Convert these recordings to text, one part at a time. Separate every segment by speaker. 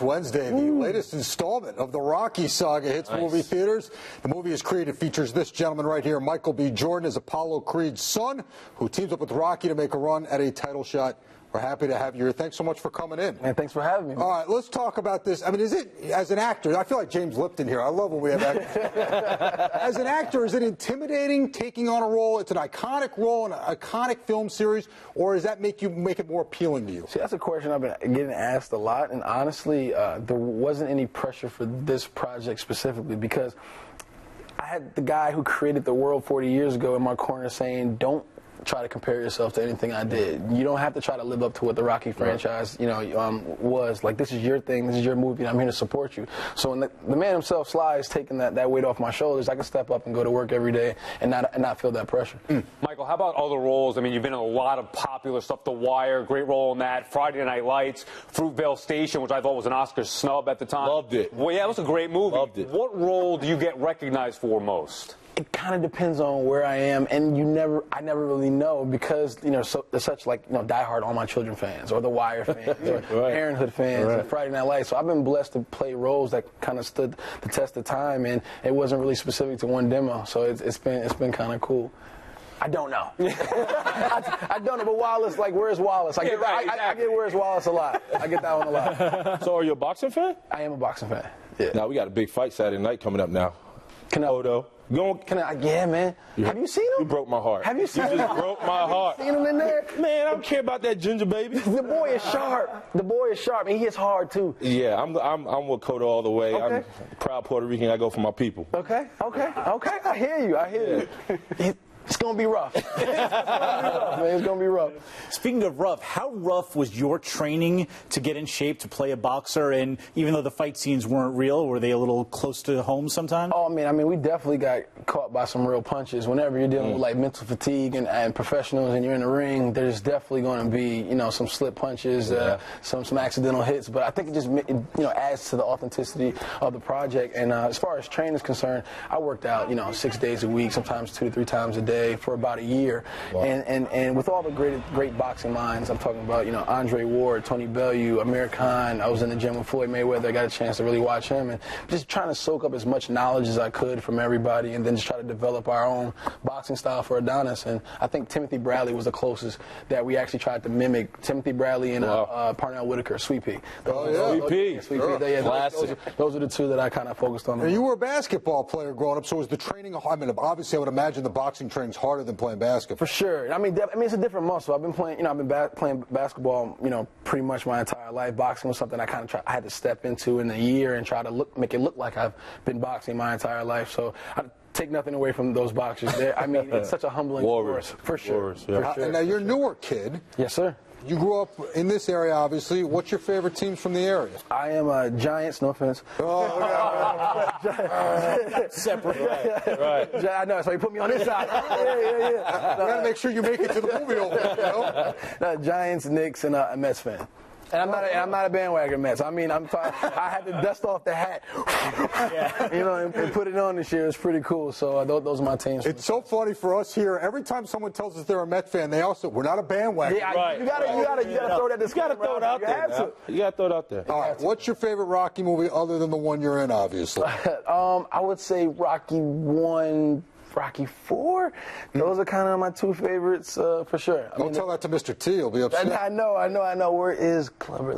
Speaker 1: Wednesday, the latest installment of the Rocky saga hits movie theaters. The movie is created features this gentleman right here, Michael B. Jordan, as Apollo Creed's son, who teams up with Rocky to make a run at a title shot. We're happy to have you here. Thanks so much for coming in.
Speaker 2: Man, thanks for having me.
Speaker 1: All right, let's talk about this. I mean, is it, as an actor, I feel like James Lipton here. I love when we have actors. As an actor, is it intimidating taking on a role? It's an iconic role in an iconic film series, or does that make it more appealing to you?
Speaker 2: See, that's a question I've been getting asked a lot, and honestly, there wasn't any pressure for this project specifically because I had the guy who created the world 40 years ago in my corner saying, don't try to compare yourself to anything I did. You don't have to try to live up to what the Rocky franchise, was. Like, this is your thing, this is your movie, and I'm here to support you. So when the man himself, Sly, is taking that weight off my shoulders, I can step up and go to work every day and not feel that pressure.
Speaker 3: Michael, how about other roles? I mean, you've been in a lot of popular stuff. The Wire, great role in that. Friday Night Lights, Fruitvale Station, which I thought was an Oscar snub at the time.
Speaker 4: Loved it.
Speaker 3: Well, yeah, it was a great movie.
Speaker 4: Loved it.
Speaker 3: What role do you get recognized for most?
Speaker 2: It kind of depends on where I am, and I never really know because, there's such diehard All My Children fans or The Wire fans or Parenthood fans and Friday Night Lights. So I've been blessed to play roles that kind of stood the test of time, and it wasn't really specific to one demo. So it's been kind of cool. I don't know. I don't know, but Wallace, like, where's Wallace? I get Where's Wallace a lot. I get that one a lot.
Speaker 4: So are you a boxing fan?
Speaker 2: I am a boxing fan. Yeah.
Speaker 4: Now, we got a big fight Saturday night coming up now.
Speaker 2: Canelo. Yeah, man. Have you seen him?
Speaker 4: You broke my heart.
Speaker 2: Have you seen him?
Speaker 4: You just broke my heart.
Speaker 2: Seen him in there?
Speaker 4: Man, I don't care about that ginger baby.
Speaker 2: The boy is sharp. The boy is sharp, and he hits hard too.
Speaker 4: Yeah, I'm with Cotto all the way.
Speaker 2: Okay.
Speaker 4: I'm proud Puerto Rican. I go for my people.
Speaker 2: Okay. I hear you. It's going to be rough. It's going to be rough.
Speaker 5: Speaking of rough, how rough was your training to get in shape to play a boxer? And even though the fight scenes weren't real, were they a little close to home sometimes?
Speaker 2: Oh, man, we definitely got caught by some real punches. Whenever you're dealing with, like, mental fatigue and professionals and you're in the ring, there's definitely going to be, some slip punches, some accidental hits. But I think it just, adds to the authenticity of the project. And as far as training is concerned, I worked out, 6 days a week, sometimes 2 to 3 times a day, for about a year. Wow. And with all the great boxing minds, I'm talking about, Andre Ward, Tony Bellew, Amir Khan. I was in the gym with Floyd Mayweather. I got a chance to really watch him and just trying to soak up as much knowledge as I could from everybody and then just try to develop our own boxing style for Adonis. And I think Timothy Bradley was the closest that we actually tried to mimic. Timothy Bradley and Parnell Whitaker, Sweet Pea.
Speaker 4: Sweet Pea.
Speaker 2: Those are the two that I kind of focused on.
Speaker 1: Now, you were a basketball player growing up, so was the training, obviously I would imagine the boxing training's harder than playing basketball.
Speaker 2: For sure. It's a different muscle. I've been playing, I've been playing basketball, pretty much my entire life. Boxing was something I had to step into in a year and try to make it look like I've been boxing my entire life. So I take nothing away from those boxers. It's such a humbling
Speaker 4: Warriors.
Speaker 2: For sure.
Speaker 4: Warriors, yeah.
Speaker 2: For sure.
Speaker 1: And now you're a Newark kid.
Speaker 2: Yes, sir.
Speaker 1: You grew up in this area, obviously. What's your favorite teams from the area?
Speaker 2: I am a Giants, no offense.
Speaker 4: Separate. Right.
Speaker 2: I know, so you put me on this side. Yeah.
Speaker 1: You got to make sure you make it to the movie over there,
Speaker 2: Giants, Knicks, and a Mets fan. And I'm not a bandwagon Mets. I had to dust off the hat, and put it on this year. It's pretty cool. So those are my teams.
Speaker 1: It's so funny for us here. Every time someone tells us they're a Met fan, they also, we're not a bandwagon.
Speaker 2: Yeah,
Speaker 4: right.
Speaker 2: You gotta throw that.
Speaker 4: You gotta throw it out there. You gotta throw it out there.
Speaker 1: All right. What's your favorite Rocky movie other than the one you're in, obviously?
Speaker 2: I would say Rocky 1. Rocky 4, those are kind of my two favorites for sure.
Speaker 1: Don't tell that to Mr. T, he'll be upset.
Speaker 2: I know. Where is Clover?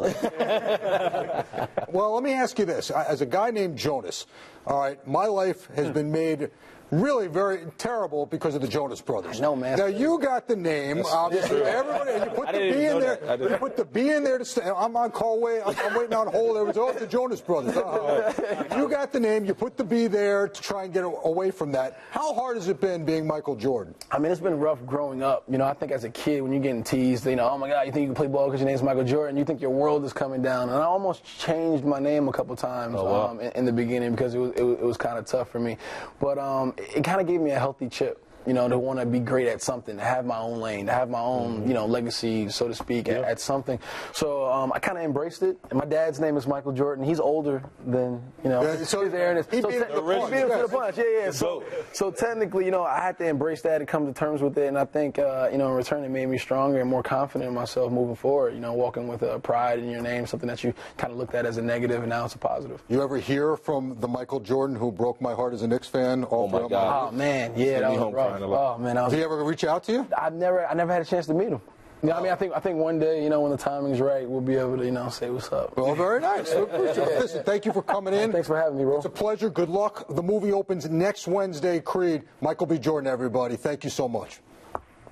Speaker 1: Well, let me ask you this. As a guy named Jonas, all right, my life has been made really very terrible because of the Jonas Brothers.
Speaker 2: I know, man.
Speaker 1: Now, you got the name, obviously. Everybody, and you put the B in there. You put the B in there to stay. I'm on Colway. I'm waiting on hold. It was off the Jonas Brothers. You got the name. You put the B there to try and get away from that. How hard has it been being Michael Jordan?
Speaker 2: It's been rough growing up. I think as a kid, when you're getting teased, oh, my God, you think you can play ball because your name's Michael Jordan? You think your world is coming down. And I almost changed my name a couple times in the beginning because it was kind of tough for me. But it kind of gave me a healthy chip. you know, to want to be great at something, to have my own lane, to have my own, you know, legacy, so to speak, at something. So I kind of embraced it. And my dad's name is Michael Jordan. He's older than, you know,
Speaker 1: so
Speaker 2: Aaron is.
Speaker 1: he beat him to the punch.
Speaker 2: Yeah. So technically, you know, I had to embrace that and come to terms with it. And I think, you know, in return, it made me stronger and more confident in myself moving forward. You know, walking with pride in your name, something that you kind of looked at as a negative, and now it's a positive.
Speaker 1: You ever hear from the Michael Jordan who broke my heart as a Knicks fan?
Speaker 4: Oh my God!
Speaker 2: Oh man, yeah, that was rough. Oh man,
Speaker 1: did he ever reach out to you?
Speaker 2: I never had a chance to meet him. You know, I mean, I think one day, you know, when the timing's right, we'll be able to, you know, say what's up.
Speaker 1: Well, very nice. Listen, thank you for coming in.
Speaker 2: Thanks for having me, bro.
Speaker 1: It's a pleasure. Good luck. The movie opens next Wednesday. Creed, Michael B. Jordan, everybody. Thank you so much.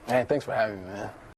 Speaker 2: Hey, thanks for having me, man.